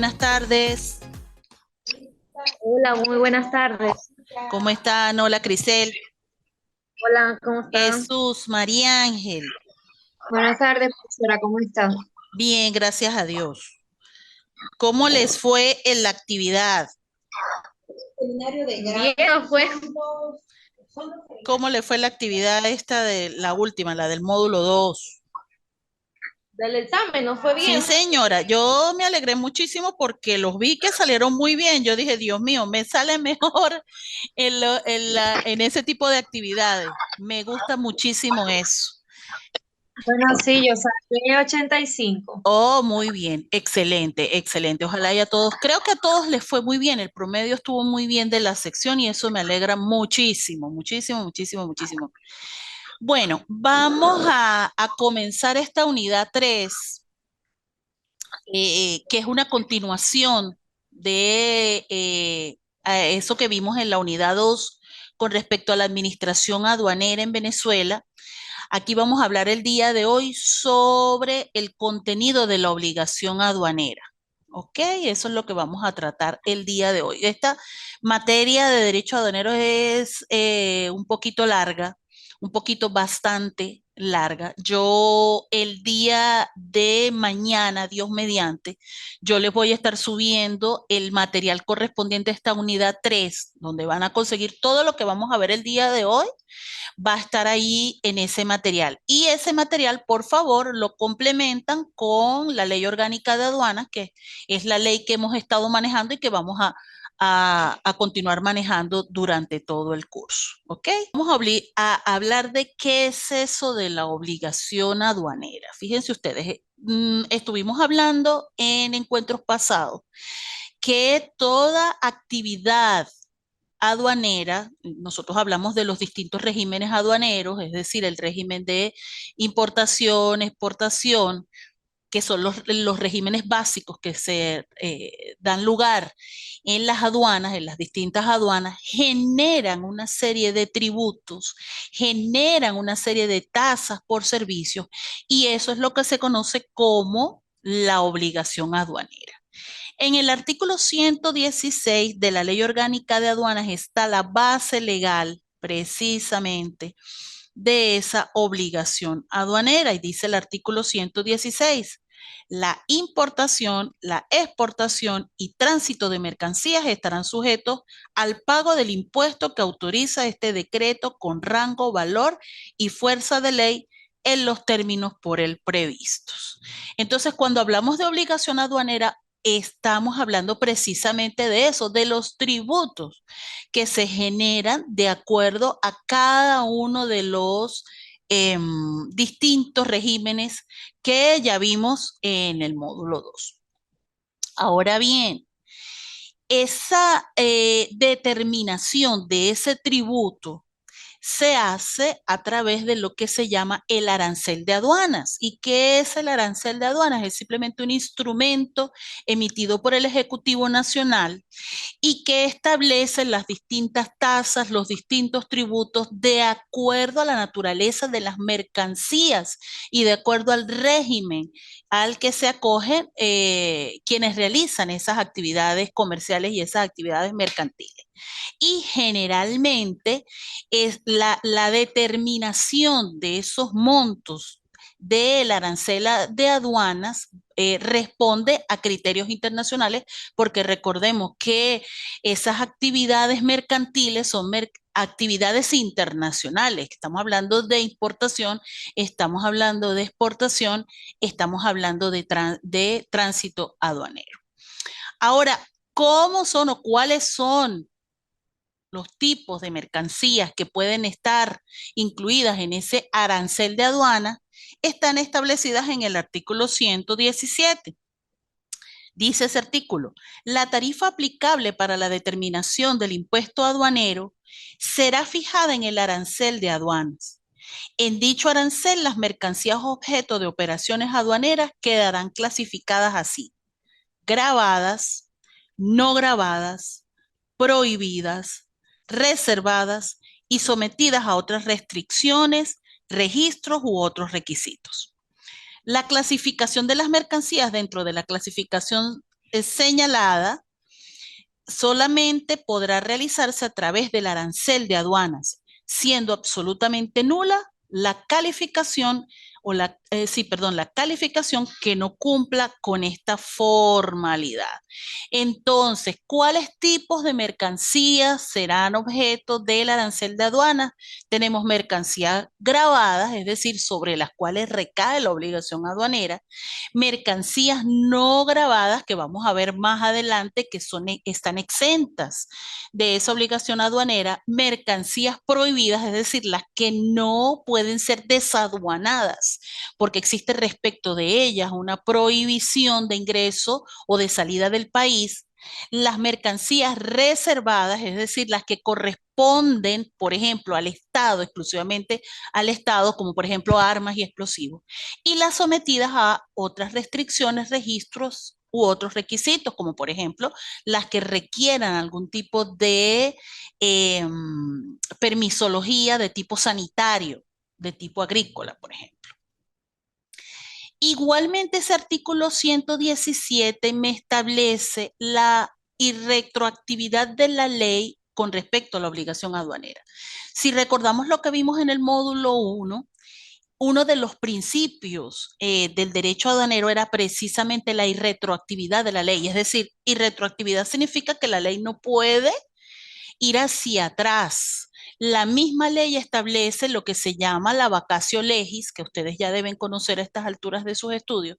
buenas tardes. Hola, muy buenas tardes. ¿Cómo están? Hola, Crisel. Hola, ¿cómo están? Jesús, María Ángel. Buenas tardes, profesora, ¿cómo está? Bien, gracias a Dios. ¿Cómo les fue en la actividad? Bien, fue. ¿Cómo le fue la actividad esta de la última, la del módulo 2? Del examen, ¿no fue Sí, bien? señora, yo me alegré muchísimo porque los vi que salieron muy bien. Yo dije, Dios mío, me sale mejor en ese tipo de actividades. Me gusta muchísimo eso. Bueno, sí, yo saqué 85. Oh, muy bien, excelente, excelente. Ojalá y a todos, creo que a todos les fue muy bien, el promedio estuvo muy bien de la sección y eso me alegra muchísimo, muchísimo, muchísimo, muchísimo. Bueno, vamos a comenzar esta unidad 3, que es una continuación de a eso que vimos en la unidad 2 con respecto a la administración aduanera en Venezuela. Aquí vamos a hablar el día de hoy sobre el contenido de la obligación aduanera. ¿Ok? Eso es lo que vamos a tratar el día de hoy. Esta materia de derecho aduanero es un poquito larga, un poquito bastante larga. Yo el día de mañana, Dios mediante, yo les voy a estar subiendo el material correspondiente a esta unidad 3, donde van a conseguir todo lo que vamos a ver el día de hoy va a estar ahí en ese material. Y ese material, por favor, lo complementan con la ley orgánica de aduanas, que es la ley que hemos estado manejando y que vamos a continuar manejando durante todo el curso. ¿Ok? Vamos a hablar de qué es eso de la obligación aduanera. Fíjense ustedes, estuvimos hablando en encuentros pasados que toda actividad aduanera, nosotros hablamos de los distintos regímenes aduaneros, es decir, el régimen de importación, exportación, que son los regímenes básicos que se dan lugar en las aduanas, en las distintas aduanas, generan una serie de tributos, generan una serie de tasas por servicios, y eso es lo que se conoce como la obligación aduanera. En el artículo 116 de la Ley Orgánica de Aduanas está la base legal precisamente de esa obligación aduanera y dice el artículo 116, la importación, la exportación y tránsito de mercancías estarán sujetos al pago del impuesto que autoriza este decreto con rango, valor y fuerza de ley en los términos por él previstos. Entonces, cuando hablamos de obligación aduanera, estamos hablando precisamente de eso, de los tributos que se generan de acuerdo a cada uno de los distintos regímenes que ya vimos en el módulo 2. Ahora bien, esa determinación de ese tributo se hace a través de lo que se llama el arancel de aduanas. ¿Y qué es el arancel de aduanas? Es simplemente un instrumento emitido por el Ejecutivo Nacional y que establece las distintas tasas, los distintos tributos de acuerdo a la naturaleza de las mercancías y de acuerdo al régimen al que se acogen quienes realizan esas actividades comerciales y esas actividades mercantiles. Y generalmente es la determinación de esos montos del arancel de aduanas responde a criterios internacionales, porque recordemos que esas actividades mercantiles son actividades internacionales. Estamos hablando de importación, estamos hablando de exportación, estamos hablando de tránsito aduanero. Ahora, ¿cómo son o cuáles son los tipos de mercancías que pueden estar incluidas en ese arancel de aduana? Están establecidas en el artículo 117. Dice ese artículo, la tarifa aplicable para la determinación del impuesto aduanero será fijada en el arancel de aduanas. En dicho arancel, las mercancías objeto de operaciones aduaneras quedarán clasificadas así: grabadas, no grabadas, prohibidas, reservadas y sometidas a otras restricciones, registros u otros requisitos. La clasificación de las mercancías dentro de la clasificación señalada solamente podrá realizarse a través del arancel de aduanas, siendo absolutamente nula la calificación la calificación que no cumpla con esta formalidad. Entonces, ¿cuáles tipos de mercancías serán objeto del arancel de aduanas? Tenemos mercancías grabadas, es decir, sobre las cuales recae la obligación aduanera, mercancías no grabadas que vamos a ver más adelante que están exentas de esa obligación aduanera, mercancías prohibidas, es decir, las que no pueden ser desaduanadas, porque existe respecto de ellas una prohibición de ingreso o de salida del país. Las mercancías reservadas, es decir, las que corresponden, por ejemplo, al Estado, exclusivamente al Estado, como por ejemplo armas y explosivos, y las sometidas a otras restricciones, registros u otros requisitos, como por ejemplo las que requieran algún tipo de permisología de tipo sanitario, de tipo agrícola, por ejemplo. Igualmente ese artículo 117 me establece la irretroactividad de la ley con respecto a la obligación aduanera. Si recordamos lo que vimos en el módulo 1, uno de los principios del derecho aduanero era precisamente la irretroactividad de la ley. Es decir, irretroactividad significa que la ley no puede ir hacia atrás. La misma ley establece lo que se llama la vacatio legis, que ustedes ya deben conocer a estas alturas de sus estudios,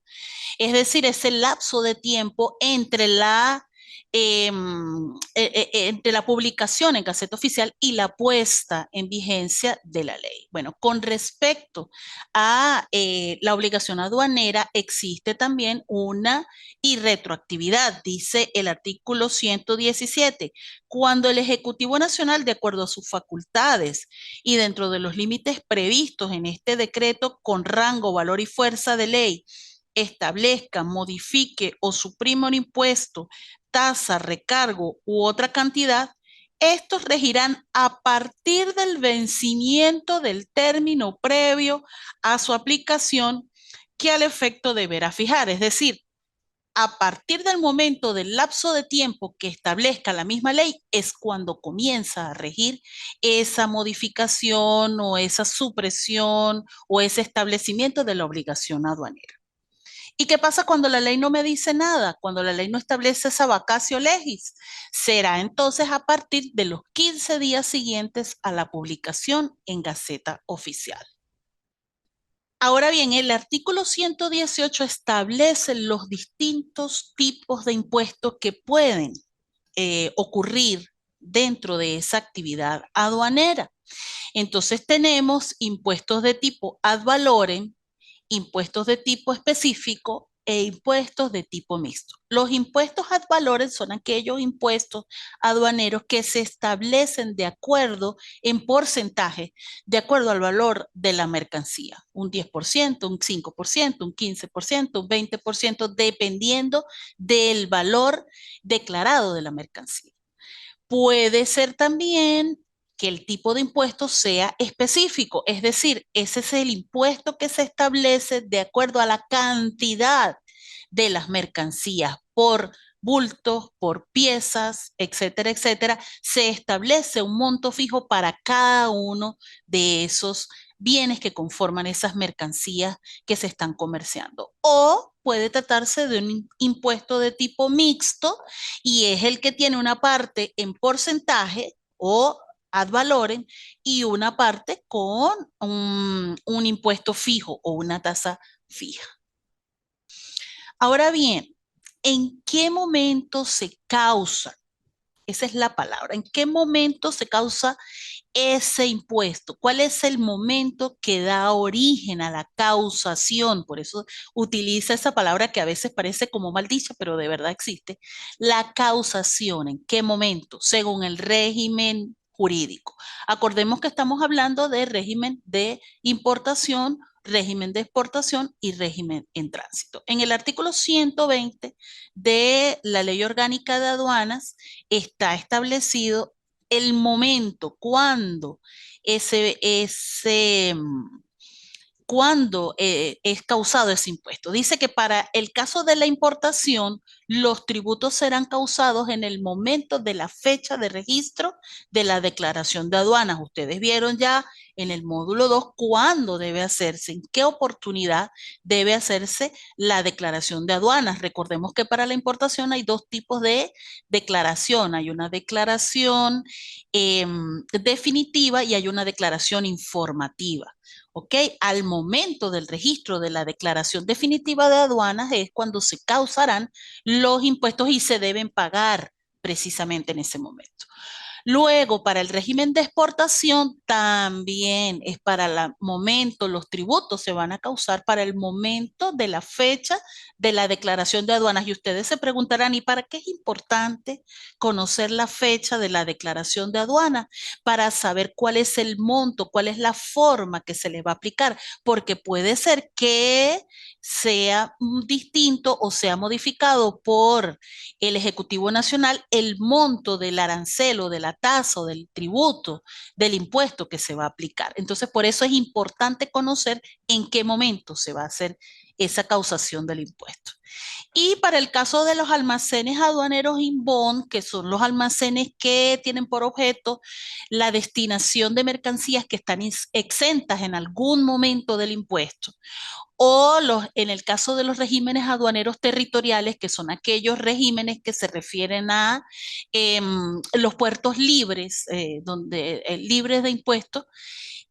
es decir, ese lapso de tiempo entre la publicación en Gaceta Oficial y la puesta en vigencia de la ley. Bueno, con respecto a la obligación aduanera, existe también una irretroactividad, dice el artículo 117, cuando el Ejecutivo Nacional, de acuerdo a sus facultades y dentro de los límites previstos en este decreto con rango, valor y fuerza de ley, establezca, modifique o suprima un impuesto, tasa, recargo u otra cantidad, estos regirán a partir del vencimiento del término previo a su aplicación que al efecto deberá fijar. Es decir, a partir del momento del lapso de tiempo que establezca la misma ley es cuando comienza a regir esa modificación o esa supresión o ese establecimiento de la obligación aduanera. ¿Y qué pasa cuando la ley no me dice nada? Cuando la ley no establece esa vacatio legis. Será entonces a partir de los 15 días siguientes a la publicación en Gaceta Oficial. Ahora bien, el artículo 118 establece los distintos tipos de impuestos que pueden ocurrir dentro de esa actividad aduanera. Entonces tenemos impuestos de tipo ad valorem, impuestos de tipo específico e impuestos de tipo mixto. Los impuestos ad valorem son aquellos impuestos aduaneros que se establecen de acuerdo en porcentaje, de acuerdo al valor de la mercancía, un 10%, un 5%, un 15%, un 20%, dependiendo del valor declarado de la mercancía. Puede ser también que el tipo de impuesto sea específico, es decir, ese es el impuesto que se establece de acuerdo a la cantidad de las mercancías por bultos, por piezas, etcétera, etcétera. Se establece un monto fijo para cada uno de esos bienes que conforman esas mercancías que se están comerciando. O puede tratarse de un impuesto de tipo mixto y es el que tiene una parte en porcentaje o ad valorem y una parte con un impuesto fijo o una tasa fija. Ahora bien, ¿en qué momento se causa? Esa es la palabra. ¿En qué momento se causa ese impuesto? ¿Cuál es el momento que da origen a la causación? Por eso utiliza esa palabra que a veces parece como maldicha, pero de verdad existe. La causación, ¿en qué momento? Según el régimen jurídico. Acordemos que estamos hablando de régimen de importación, régimen de exportación y régimen en tránsito. En el artículo 120 de la Ley Orgánica de Aduanas está establecido el momento cuando cuando es causado ese impuesto. Dice que para el caso de la importación, los tributos serán causados en el momento de la fecha de registro de la declaración de aduanas. Ustedes vieron ya en el módulo 2 cuándo debe hacerse, en qué oportunidad debe hacerse la declaración de aduanas. Recordemos que para la importación hay dos tipos de declaración. Hay una declaración definitiva y hay una declaración informativa. ¿Ok? Al momento del registro de la declaración definitiva de aduanas es cuando se causarán los impuestos y se deben pagar precisamente en ese momento. Luego, para el régimen de exportación, también es para el momento, los tributos se van a causar para el momento de la fecha de la declaración de aduanas. Y ustedes se preguntarán, ¿y para qué es importante conocer la fecha de la declaración de aduanas? Para saber cuál es el monto, cuál es la forma que se le va a aplicar, porque puede ser que sea distinto o sea modificado por el Ejecutivo Nacional el monto del arancel o de la tasa o del tributo, del impuesto que se va a aplicar. Entonces, por eso es importante conocer en qué momento se va a hacer esa causación del impuesto. Y para el caso de los almacenes aduaneros inbound, que son los almacenes que tienen por objeto la destinación de mercancías que están exentas en algún momento del impuesto, o en el caso de los regímenes aduaneros territoriales, que son aquellos regímenes que se refieren a los puertos libres, libres de impuestos,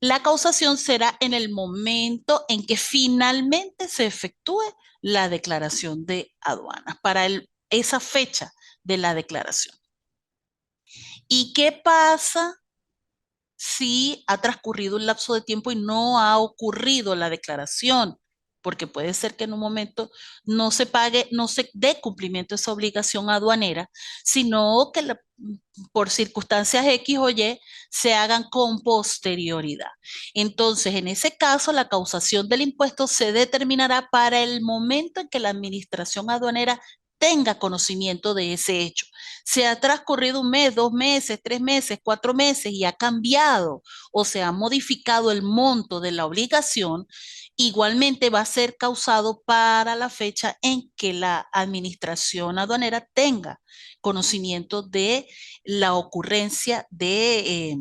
la causación será en el momento en que finalmente se efectúe la declaración de aduanas, para esa fecha de la declaración. ¿Y qué pasa si ha transcurrido un lapso de tiempo y no ha ocurrido la declaración? Porque puede ser que en un momento no se pague, no se dé cumplimiento a esa obligación aduanera, sino que por circunstancias X o Y se hagan con posterioridad. Entonces, en ese caso, la causación del impuesto se determinará para el momento en que la administración aduanera tenga conocimiento de ese hecho. Se ha transcurrido un mes, 2 meses, 3 meses, 4 meses y ha cambiado o se ha modificado el monto de la obligación, igualmente va a ser causado para la fecha en que la administración aduanera tenga conocimiento de la ocurrencia de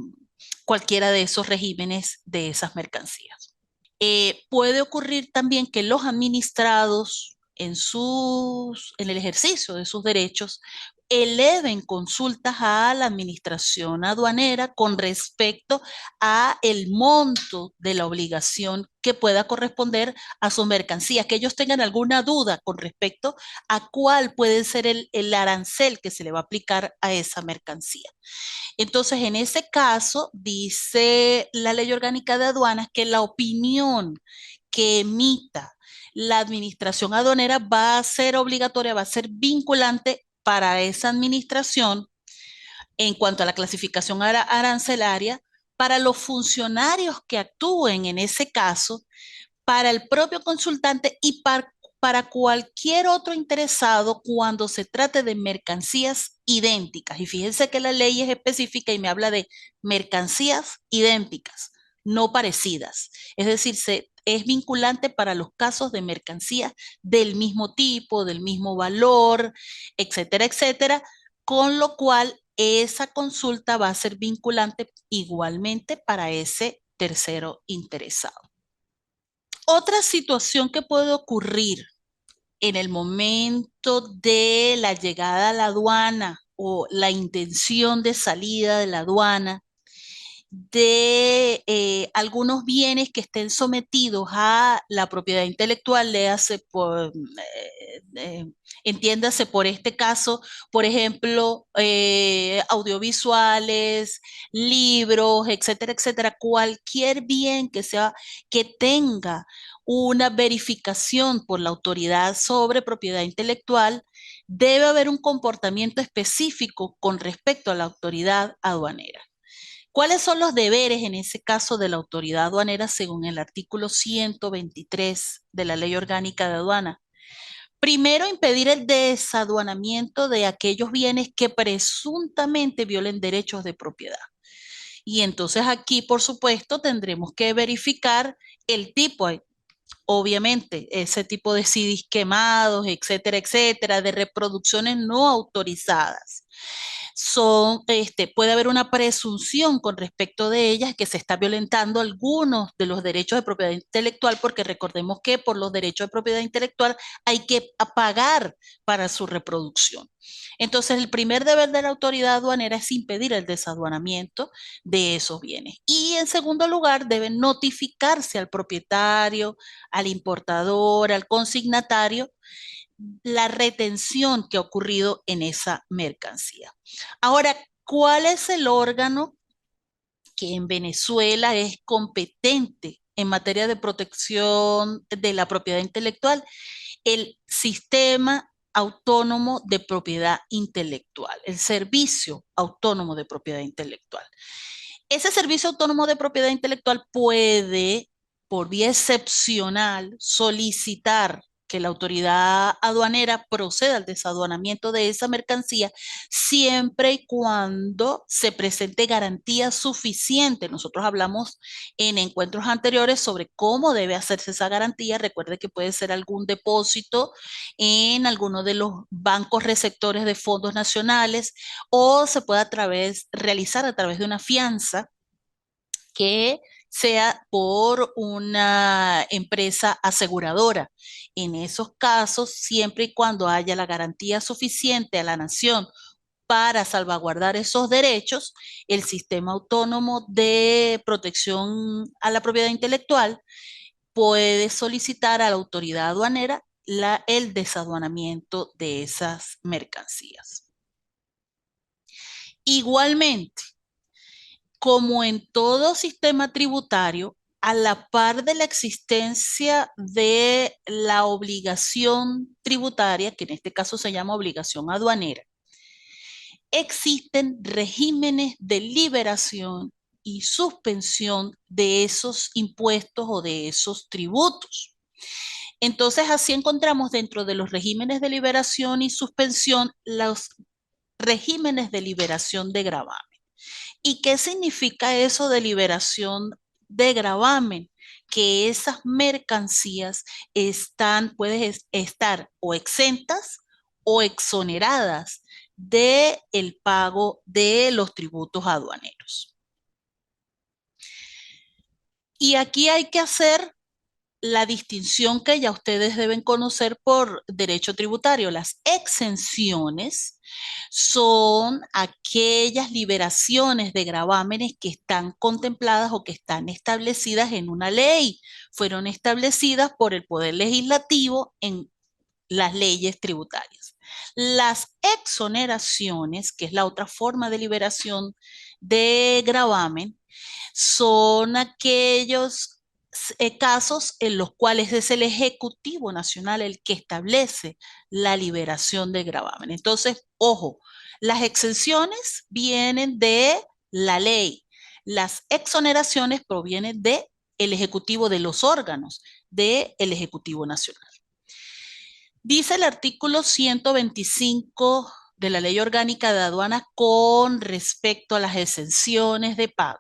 cualquiera de esos regímenes de esas mercancías. Puede ocurrir también que los administrados en el ejercicio de sus derechos eleven consultas a la administración aduanera con respecto a el monto de la obligación que pueda corresponder a sus mercancías, que ellos tengan alguna duda con respecto a cuál puede ser el arancel que se le va a aplicar a esa mercancía. Entonces, en ese caso, dice la Ley Orgánica de Aduanas que la opinión que emita la administración aduanera va a ser obligatoria, va a ser vinculante para esa administración en cuanto a la clasificación arancelaria para los funcionarios que actúen en ese caso, para el propio consultante y para cualquier otro interesado cuando se trate de mercancías idénticas. Y fíjense que la ley es específica y me habla de mercancías idénticas, no parecidas. Es decir, es vinculante para los casos de mercancías del mismo tipo, del mismo valor, etcétera, etcétera, con lo cual esa consulta va a ser vinculante igualmente para ese tercero interesado. Otra situación que puede ocurrir en el momento de la llegada a la aduana o la intención de salida de la aduana de algunos bienes que estén sometidos a la propiedad intelectual, entiéndase por este caso, por ejemplo, audiovisuales, libros, etcétera, etcétera, cualquier bien que tenga una verificación por la autoridad sobre propiedad intelectual, debe haber un comportamiento específico con respecto a la autoridad aduanera. ¿Cuáles son los deberes en ese caso de la autoridad aduanera según el artículo 123 de la Ley Orgánica de Aduana? Primero, impedir el desaduanamiento de aquellos bienes que presuntamente violen derechos de propiedad. Y entonces aquí, por supuesto, tendremos que verificar el tipo. obviamente, ese tipo de CDs quemados, etcétera, etcétera, de reproducciones no autorizadas. Puede haber una presunción con respecto de ellas que se está violentando algunos de los derechos de propiedad intelectual, porque recordemos que por los derechos de propiedad intelectual hay que pagar para su reproducción. Entonces, el primer deber de la autoridad aduanera es impedir el desaduanamiento de esos bienes. Y en segundo lugar, debe notificarse al propietario, al importador, al consignatario, la retención que ha ocurrido en esa mercancía. Ahora, ¿cuál es el órgano que en Venezuela es competente en materia de protección de la propiedad intelectual? El Sistema Autónomo de Propiedad Intelectual, el Servicio Autónomo de Propiedad Intelectual. Ese Servicio Autónomo de Propiedad Intelectual puede, por vía excepcional, solicitar que la autoridad aduanera proceda al desaduanamiento de esa mercancía siempre y cuando se presente garantía suficiente. Nosotros hablamos en encuentros anteriores sobre cómo debe hacerse esa garantía. Recuerde que puede ser algún depósito en alguno de los bancos receptores de fondos nacionales o se puede realizar a través de una fianza que sea por una empresa aseguradora. En esos casos, siempre y cuando haya la garantía suficiente a la nación para salvaguardar esos derechos, el Sistema Autónomo de Protección a la Propiedad Intelectual puede solicitar a la autoridad aduanera el desaduanamiento de esas mercancías. Igualmente, como en todo sistema tributario, a la par de la existencia de la obligación tributaria, que en este caso se llama obligación aduanera, existen regímenes de liberación y suspensión de esos impuestos o de esos tributos. Entonces, así encontramos dentro de los regímenes de liberación y suspensión los regímenes de liberación de gravamen. ¿Y qué significa eso de liberación de gravamen? Que esas mercancías pueden estar o exentas o exoneradas del pago de los tributos aduaneros. Y aquí hay que hacer la distinción que ya ustedes deben conocer por derecho tributario. Las exenciones son aquellas liberaciones de gravámenes que están contempladas o que están establecidas en una ley. Fueron establecidas por el Poder Legislativo en las leyes tributarias. Las exoneraciones, que es la otra forma de liberación de gravamen, son aquellos casos en los cuales es el Ejecutivo Nacional el que establece la liberación de gravamen. Entonces, ojo, las exenciones vienen de la ley, las exoneraciones provienen del Ejecutivo, de los órganos del Ejecutivo Nacional. Dice el artículo 125 de la Ley Orgánica de Aduanas con respecto a las exenciones de pago,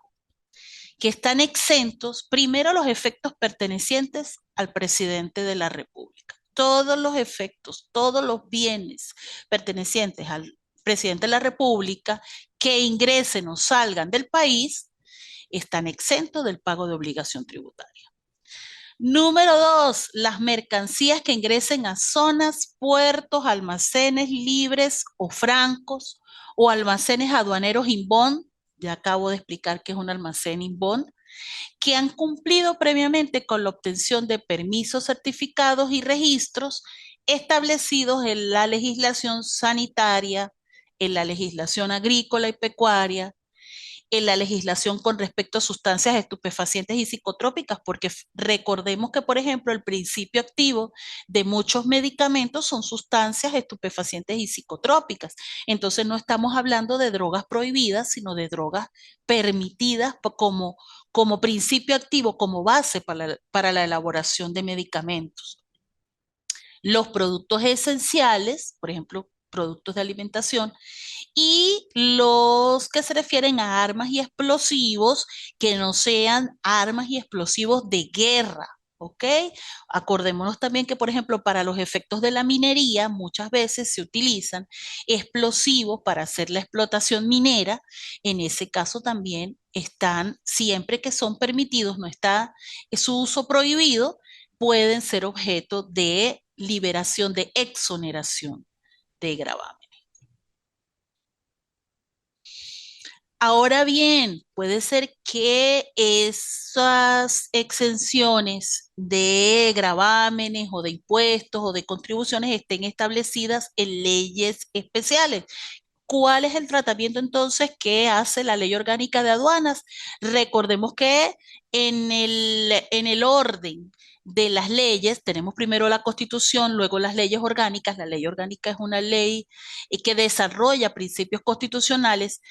que están exentos primero los efectos pertenecientes al presidente de la República. Todos los efectos, todos los bienes pertenecientes al presidente de la República que ingresen o salgan del país están exentos del pago de obligación tributaria. Número 2, las mercancías que ingresen a zonas, puertos, almacenes libres o francos o almacenes aduaneros inbound, ya acabo de explicar qué es un almacén inbound, que han cumplido previamente con la obtención de permisos, certificados y registros establecidos en la legislación sanitaria, en la legislación agrícola y pecuaria, en la legislación con respecto a sustancias estupefacientes y psicotrópicas, porque recordemos que, por ejemplo, el principio activo de muchos medicamentos son sustancias estupefacientes y psicotrópicas. Entonces no estamos hablando de drogas prohibidas, sino de drogas permitidas como principio activo, como base para la elaboración de medicamentos. Los productos esenciales, por ejemplo, productos de alimentación, y los que se refieren a armas y explosivos que no sean armas y explosivos de guerra. ¿ok? Acordémonos también que, por ejemplo, para los efectos de la minería, muchas veces se utilizan explosivos para hacer la explotación minera. En ese caso también están, siempre que son permitidos, no está su uso prohibido, pueden ser objeto de liberación, de exoneración de gravamen. Ahora bien, puede ser que esas exenciones de gravámenes o de impuestos o de contribuciones estén establecidas en leyes especiales. ¿Cuál es el tratamiento entonces que hace la Ley Orgánica de Aduanas? Recordemos que en el orden de las leyes, tenemos primero la Constitución, luego las leyes orgánicas. La ley orgánica es una ley que desarrolla principios constitucionales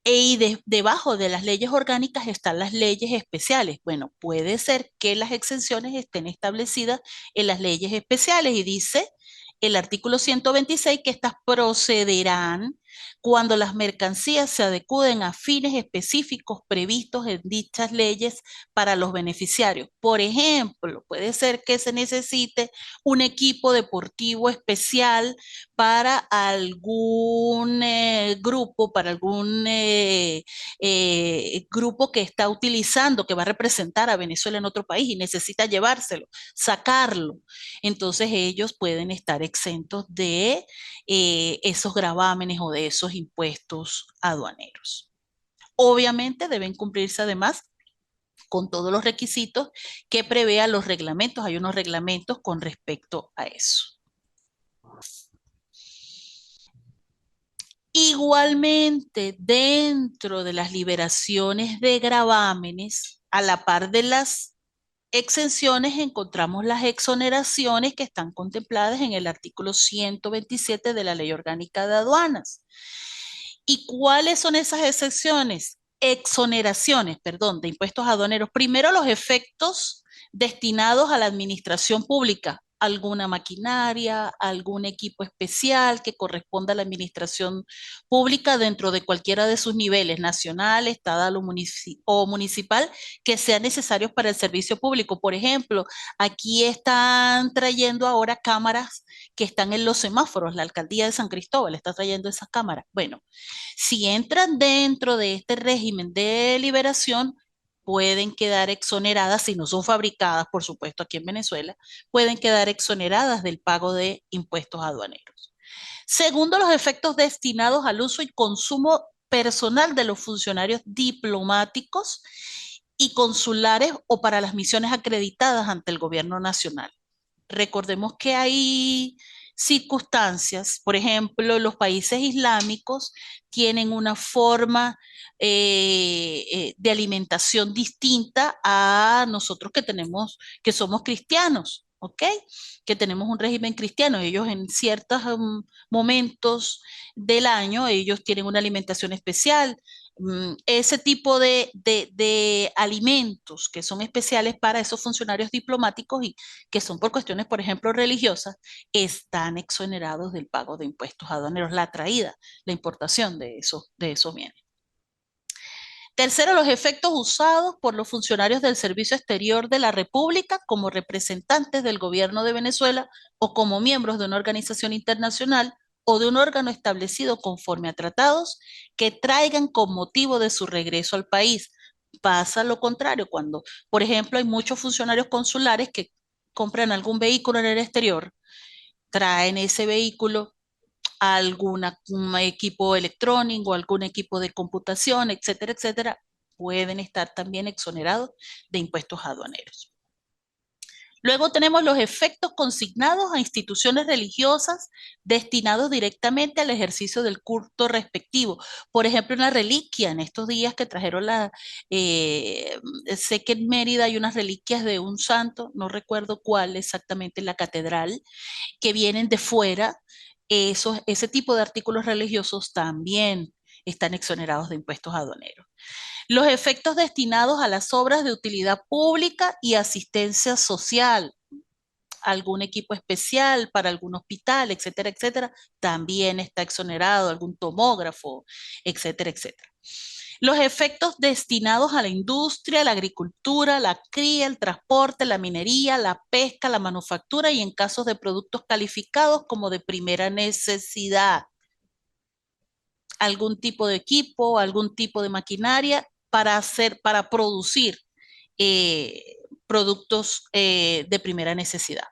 y debajo de las leyes orgánicas están las leyes especiales. Bueno, puede ser que las exenciones estén establecidas en las leyes especiales y dice el artículo 126 que estas procederán cuando las mercancías se adecúen a fines específicos previstos en dichas leyes para los beneficiarios. Por ejemplo, puede ser que se necesite un equipo deportivo especial para algún grupo, para algún grupo que está utilizando, que va a representar a Venezuela en otro país y necesita llevárselo, sacarlo. Entonces ellos pueden estar exentos de esos gravámenes o de esos impuestos aduaneros. Obviamente deben cumplirse además con todos los requisitos que prevean los reglamentos. Hay unos reglamentos con respecto a eso. Igualmente, dentro de las liberaciones de gravámenes, a la par de las exenciones, encontramos las exoneraciones que están contempladas en el artículo 127 de la Ley Orgánica de Aduanas. ¿Y cuáles son esas exenciones? Exoneraciones, perdón, de impuestos aduaneros. Primero, los efectos destinados a la administración pública, alguna maquinaria, algún equipo especial que corresponda a la administración pública dentro de cualquiera de sus niveles, nacional, estatal o municipal, que sean necesarios para el servicio público. Por ejemplo, aquí están trayendo ahora cámaras que están en los semáforos, la alcaldía de San Cristóbal está trayendo esas cámaras. Bueno, si entran dentro de este régimen de liberación, pueden quedar exoneradas, si no son fabricadas, por supuesto, aquí en Venezuela, pueden quedar exoneradas del pago de impuestos aduaneros. Segundo, los efectos destinados al uso y consumo personal de los funcionarios diplomáticos y consulares o para las misiones acreditadas ante el gobierno nacional. Recordemos que hay circunstancias, por ejemplo, los países islámicos tienen una forma de alimentación distinta a nosotros que tenemos, que somos cristianos, ¿ok? Que tenemos un régimen cristiano. Ellos en ciertos momentos del año, ellos tienen una alimentación especial. Ese tipo de alimentos que son especiales para esos funcionarios diplomáticos y que son por cuestiones, por ejemplo, religiosas, están exonerados del pago de impuestos aduaneros, la traída, la importación de esos bienes. Tercero, los efectos usados por los funcionarios del Servicio Exterior de la República como representantes del gobierno de Venezuela o como miembros de una organización internacional o de un órgano establecido conforme a tratados que traigan con motivo de su regreso al país. Pasa lo contrario cuando, por ejemplo, hay muchos funcionarios consulares que compran algún vehículo en el exterior, traen ese vehículo a algún equipo electrónico, algún equipo de computación, etcétera, etcétera, pueden estar también exonerados de impuestos aduaneros. Luego tenemos los efectos consignados a instituciones religiosas destinados directamente al ejercicio del culto respectivo. Por ejemplo, una reliquia en estos días que trajeron sé que en Mérida hay unas reliquias de un santo, no recuerdo cuál exactamente, en la catedral, que vienen de fuera. Ese tipo de artículos religiosos también están exonerados de impuestos aduaneros. Los efectos destinados a las obras de utilidad pública y asistencia social, algún equipo especial para algún hospital, etcétera, etcétera, también está exonerado, algún tomógrafo, etcétera, etcétera. Los efectos destinados a la industria, la agricultura, la cría, el transporte, la minería, la pesca, la manufactura y en casos de productos calificados como de primera necesidad. Algún tipo de equipo, algún tipo de maquinaria para producir eh, productos de primera necesidad.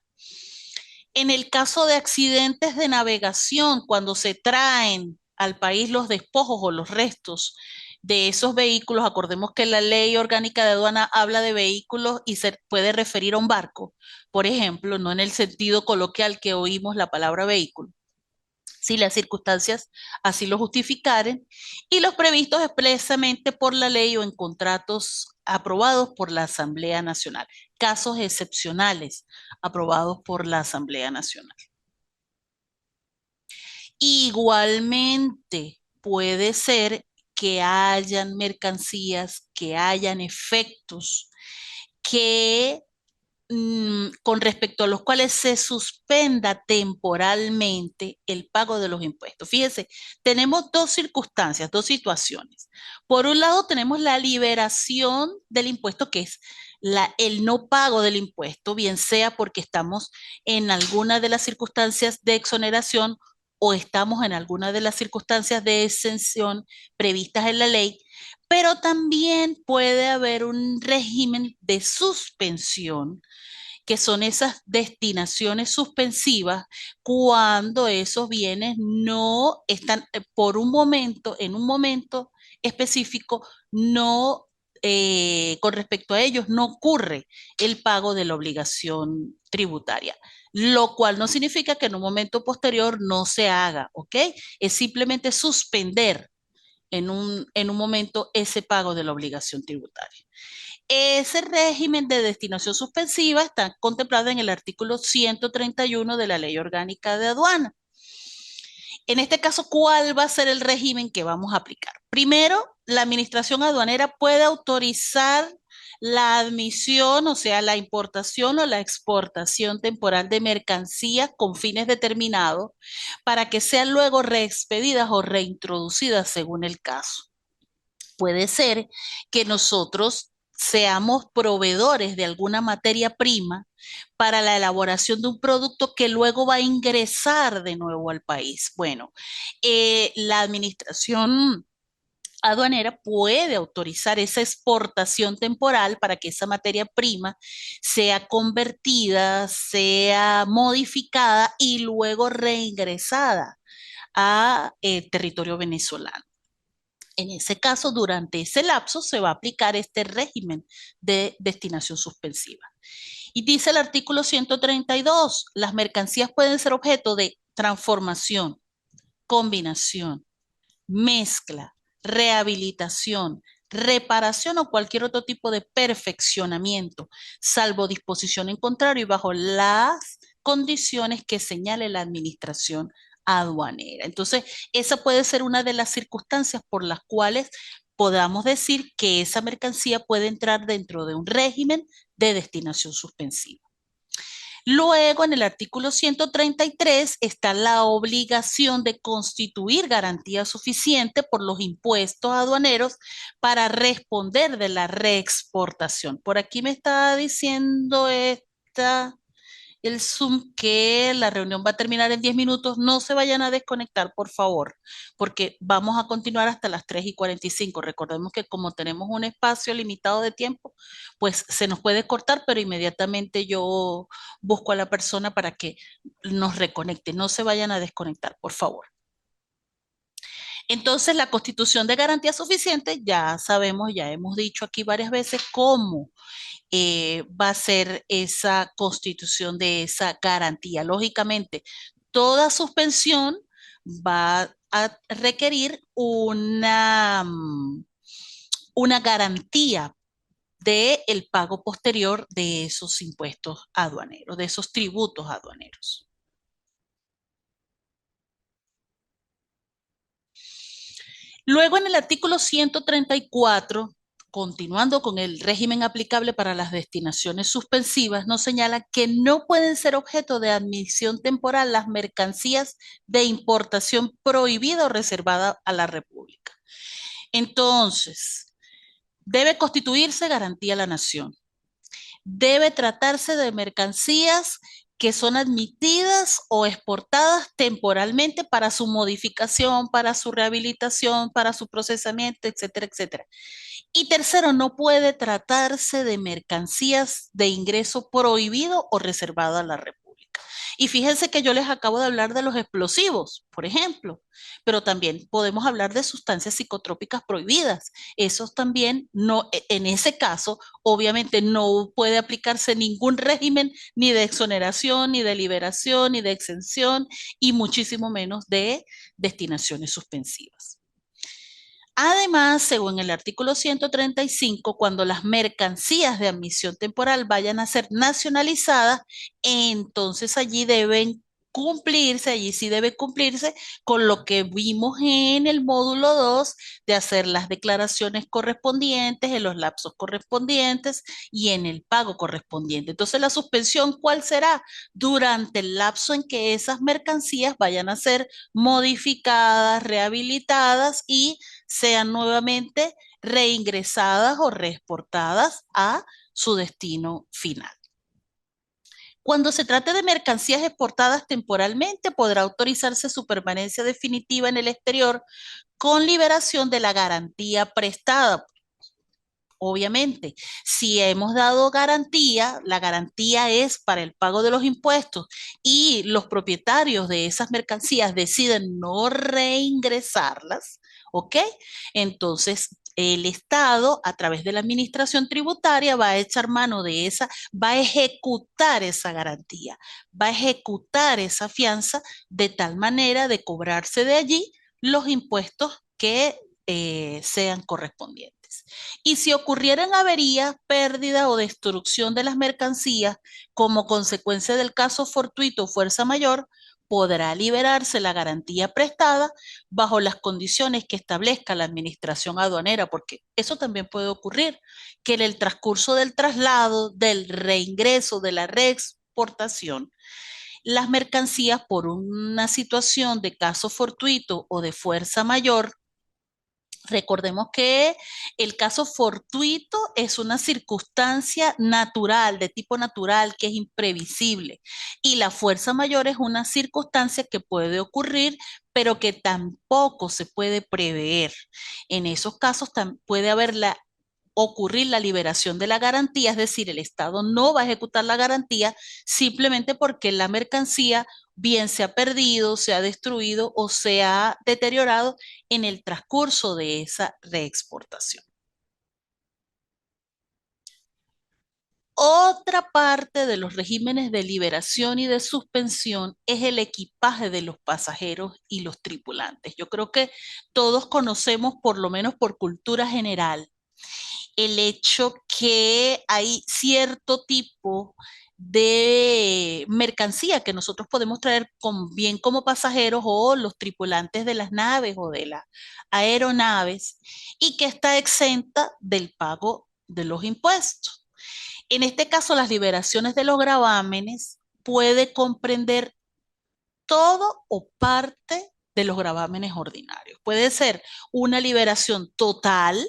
En el caso de accidentes de navegación, cuando se traen al país los despojos o los restos de esos vehículos, acordemos que la ley orgánica de aduana habla de vehículos y se puede referir a un barco, por ejemplo, no en el sentido coloquial que oímos la palabra vehículo, si las circunstancias así lo justificaren, y los previstos expresamente por la ley o en contratos aprobados por la Asamblea Nacional, casos excepcionales aprobados por la Asamblea Nacional. Igualmente puede ser que hayan mercancías, que hayan efectos que con respecto a los cuales se suspenda temporalmente el pago de los impuestos. Fíjese, tenemos dos circunstancias, dos situaciones. Por un lado, tenemos la liberación del impuesto, que es el no pago del impuesto, bien sea porque estamos en alguna de las circunstancias de exoneración o estamos en alguna de las circunstancias de exención previstas en la ley, pero también puede haber un régimen de suspensión, que son esas destinaciones suspensivas cuando esos bienes no están por un momento, en un momento específico, no, con respecto a ellos, no ocurre el pago de la obligación tributaria, lo cual no significa que en un momento posterior no se haga, ¿ok? Es simplemente suspender en un momento ese pago de la obligación tributaria. Ese régimen de destinación suspensiva está contemplado en el artículo 131 de la Ley Orgánica de Aduana. En este caso, ¿cuál va a ser el régimen que vamos a aplicar? Primero, la administración aduanera puede autorizar la admisión, o sea, la importación o la exportación temporal de mercancías con fines determinados para que sean luego reexpedidas o reintroducidas según el caso. Puede ser que nosotros seamos proveedores de alguna materia prima para la elaboración de un producto que luego va a ingresar de nuevo al país. Bueno, la administración aduanera puede autorizar esa exportación temporal para que esa materia prima sea convertida, sea modificada y luego reingresada a territorio venezolano. En ese caso, durante ese lapso se va a aplicar este régimen de destinación suspensiva. Y dice el artículo 132, las mercancías pueden ser objeto de transformación, combinación, mezcla, rehabilitación, reparación o cualquier otro tipo de perfeccionamiento, salvo disposición en contrario y bajo las condiciones que señale la administración aduanera. Entonces, esa puede ser una de las circunstancias por las cuales podamos decir que esa mercancía puede entrar dentro de un régimen de destinación suspensiva. Luego, en el artículo 133 está la obligación de constituir garantía suficiente por los impuestos aduaneros para responder de la reexportación. Por aquí me está diciendo el Zoom que la reunión va a terminar en 10 minutos. No se vayan a desconectar, por favor, porque vamos a continuar hasta las 3:45. Recordemos que como tenemos un espacio limitado de tiempo, pues se nos puede cortar, pero inmediatamente yo busco a la persona para que nos reconecte. No se vayan a desconectar, por favor. Entonces, la constitución de garantía suficiente, ya sabemos, ya hemos dicho aquí varias veces cómo va a ser esa constitución de esa garantía. Lógicamente, toda suspensión va a requerir una garantía del pago posterior de esos impuestos aduaneros, de esos tributos aduaneros. Luego en el artículo 134, continuando con el régimen aplicable para las destinaciones suspensivas, nos señala que no pueden ser objeto de admisión temporal las mercancías de importación prohibida o reservada a la República. Entonces, debe constituirse garantía a la nación. Debe tratarse de mercancías que son admitidas o exportadas temporalmente para su modificación, para su rehabilitación, para su procesamiento, etcétera, etcétera. Y tercero, no puede tratarse de mercancías de ingreso prohibido o reservado a la República. Y fíjense que yo les acabo de hablar de los explosivos, por ejemplo, pero también podemos hablar de sustancias psicotrópicas prohibidas. Esos también no, en ese caso, obviamente no puede aplicarse ningún régimen ni de exoneración, ni de liberación, ni de exención, y muchísimo menos de destinaciones suspensivas. Además, según el artículo 135, cuando las mercancías de admisión temporal vayan a ser nacionalizadas, entonces allí deben cumplirse, allí sí debe cumplirse con lo que vimos en el módulo 2 de hacer las declaraciones correspondientes en los lapsos correspondientes y en el pago correspondiente. Entonces, la suspensión, ¿cuál será? Durante el lapso en que esas mercancías vayan a ser modificadas, rehabilitadas y sean nuevamente reingresadas o reexportadas a su destino final. Cuando se trate de mercancías exportadas temporalmente, podrá autorizarse su permanencia definitiva en el exterior con liberación de la garantía prestada. Obviamente, si hemos dado garantía, la garantía es para el pago de los impuestos y los propietarios de esas mercancías deciden no reingresarlas, ¿ok? Entonces, el Estado, a través de la administración tributaria, va a echar mano de esa, va a ejecutar esa garantía, va a ejecutar esa fianza de tal manera de cobrarse de allí los impuestos que sean correspondientes. Y si ocurrieran averías, pérdida o destrucción de las mercancías como consecuencia del caso fortuito o fuerza mayor, podrá liberarse la garantía prestada bajo las condiciones que establezca la administración aduanera, porque eso también puede ocurrir, que en el transcurso del traslado, del reingreso, de la reexportación, las mercancías por una situación de caso fortuito o de fuerza mayor. Recordemos que el caso fortuito es una circunstancia natural, de tipo natural, que es imprevisible. Y la fuerza mayor es una circunstancia que puede ocurrir, pero que tampoco se puede prever. En esos casos puede haber ocurrir la liberación de la garantía, es decir, el Estado no va a ejecutar la garantía simplemente porque la mercancía bien se ha perdido, se ha destruido o se ha deteriorado en el transcurso de esa reexportación. Otra parte de los regímenes de liberación y de suspensión es el equipaje de los pasajeros y los tripulantes. Yo creo que todos conocemos, por lo menos por cultura general, el hecho que hay cierto tipo de mercancía que nosotros podemos traer bien como pasajeros o los tripulantes de las naves o de las aeronaves y que está exenta del pago de los impuestos. En este caso, las liberaciones de los gravámenes puede comprender todo o parte de los gravámenes ordinarios. Puede ser una liberación total,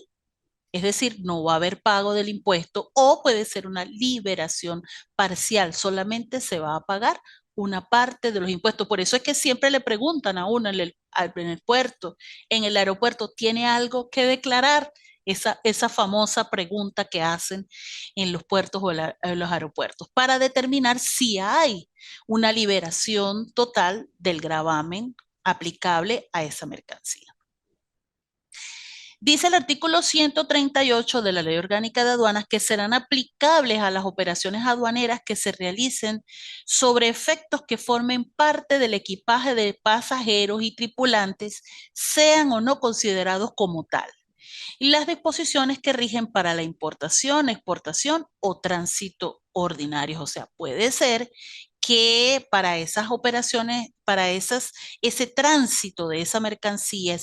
es decir, no va a haber pago del impuesto, o puede ser una liberación parcial, solamente se va a pagar una parte de los impuestos. Por eso es que siempre le preguntan a uno en el puerto, en el aeropuerto, ¿tiene algo que declarar? Esa famosa pregunta que hacen en los puertos o en los aeropuertos para determinar si hay una liberación total del gravamen aplicable a esa mercancía. Dice el artículo 138 de la Ley Orgánica de Aduanas que serán aplicables a las operaciones aduaneras que se realicen sobre efectos que formen parte del equipaje de pasajeros y tripulantes, sean o no considerados como tal. Y las disposiciones que rigen para la importación, exportación o tránsito ordinarios. O sea, puede ser que para esas operaciones, ese tránsito de esa mercancía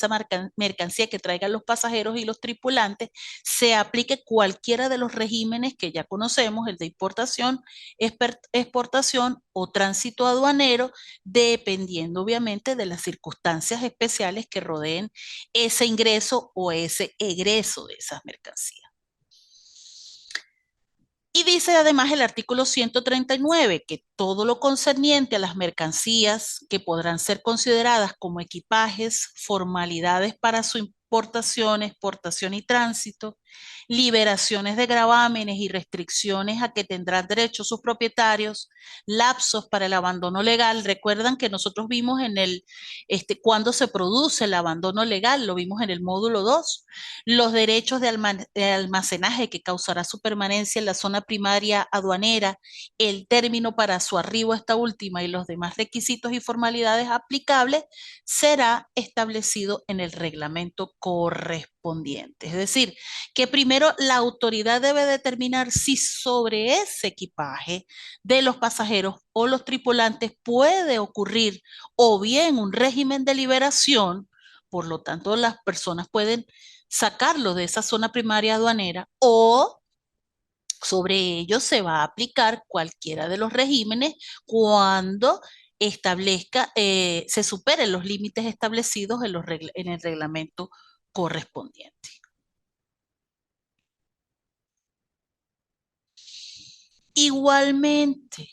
que traigan los pasajeros y los tripulantes, se aplique cualquiera de los regímenes que ya conocemos, el de importación, exportación o tránsito aduanero, dependiendo obviamente de las circunstancias especiales que rodeen ese ingreso o ese egreso de esas mercancías. Y dice además el artículo 139 que todo lo concerniente a las mercancías que podrán ser consideradas como equipajes, formalidades para su importación, exportación y tránsito, liberaciones de gravámenes y restricciones a que tendrán derecho sus propietarios, lapsos para el abandono legal. Recuerdan que nosotros vimos cuando se produce el abandono legal, lo vimos en el módulo 2, los derechos de almacenaje que causará su permanencia en la zona primaria aduanera, el término para su arribo a esta última y los demás requisitos y formalidades aplicables será establecido en el reglamento correspondiente. Es decir, que primero la autoridad debe determinar si sobre ese equipaje de los pasajeros o los tripulantes puede ocurrir o bien un régimen de liberación, por lo tanto las personas pueden sacarlo de esa zona primaria aduanera, o sobre ellos se va a aplicar cualquiera de los regímenes cuando se superen los límites establecidos en el reglamento correspondiente. Igualmente,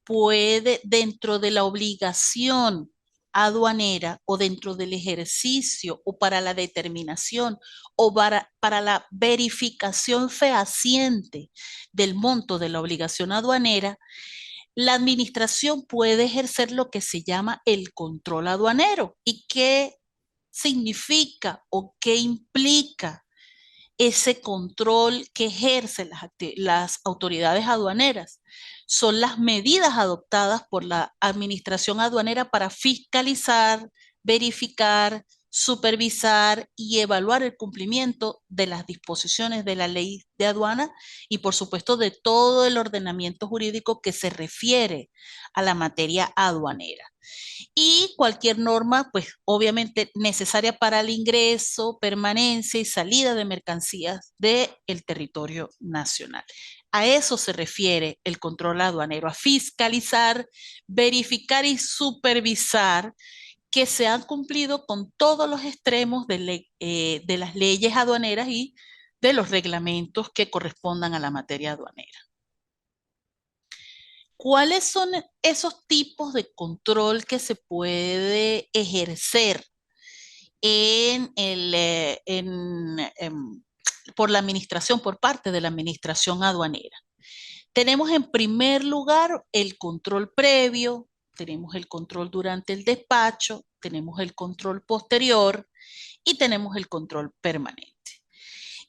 puede, dentro de la obligación aduanera o dentro del ejercicio o para la determinación o para la verificación fehaciente del monto de la obligación aduanera, la administración puede ejercer lo que se llama el control aduanero. ¿Y qué significa o qué implica ese control que ejercen las autoridades aduaneras? Son las medidas adoptadas por la administración aduanera para fiscalizar, verificar, supervisar y evaluar el cumplimiento de las disposiciones de la ley de aduana y por supuesto de todo el ordenamiento jurídico que se refiere a la materia aduanera. Y cualquier norma, pues obviamente necesaria para el ingreso, permanencia y salida de mercancías del territorio nacional. A eso se refiere el control aduanero, a fiscalizar, verificar y supervisar que se han cumplido con todos los extremos de las leyes aduaneras y de los reglamentos que correspondan a la materia aduanera. ¿Cuáles son esos tipos de control que se puede ejercer por la administración, por parte de la administración aduanera? Tenemos en primer lugar el control previo, tenemos el control durante el despacho, tenemos el control posterior y tenemos el control permanente.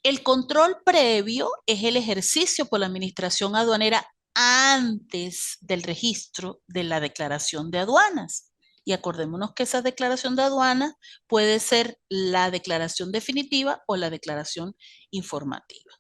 El control previo es el ejercicio por la administración aduanera antes del registro de la declaración de aduanas. Y acordémonos que esa declaración de aduanas puede ser la declaración definitiva o la declaración informativa.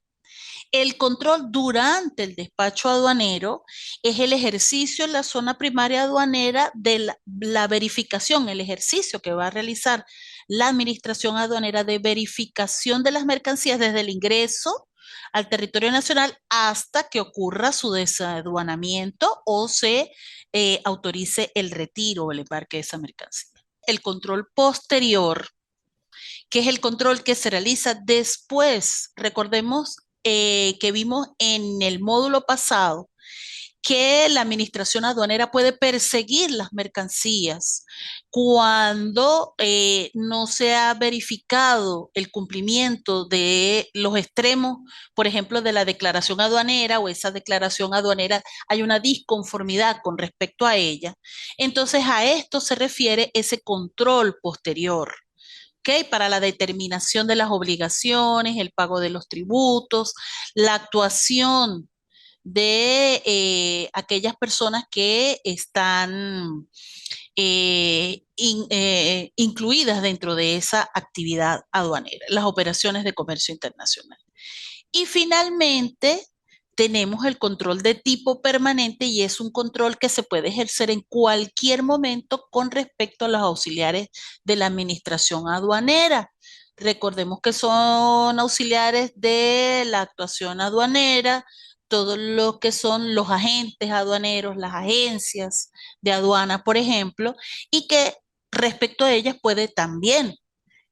El control durante el despacho aduanero es el ejercicio en la zona primaria aduanera de la verificación, el ejercicio que va a realizar la administración aduanera de verificación de las mercancías desde el ingreso al territorio nacional hasta que ocurra su desaduanamiento o se autorice el retiro o el embarque de esa mercancía. El control posterior, que es el control que se realiza después. Recordemos que vimos en el módulo pasado que la administración aduanera puede perseguir las mercancías cuando no se ha verificado el cumplimiento de los extremos, por ejemplo, de la declaración aduanera, o esa declaración aduanera hay una disconformidad con respecto a ella. Entonces a esto se refiere ese control posterior. ¿Okay? Para la determinación de las obligaciones, el pago de los tributos, la actuación de aquellas personas que están incluidas dentro de esa actividad aduanera, las operaciones de comercio internacional. Y finalmente tenemos el control de tipo permanente y es un control que se puede ejercer en cualquier momento con respecto a los auxiliares de la administración aduanera. Recordemos que son auxiliares de la actuación aduanera, todo lo que son los agentes aduaneros, las agencias de aduana, por ejemplo, y que respecto a ellas puede también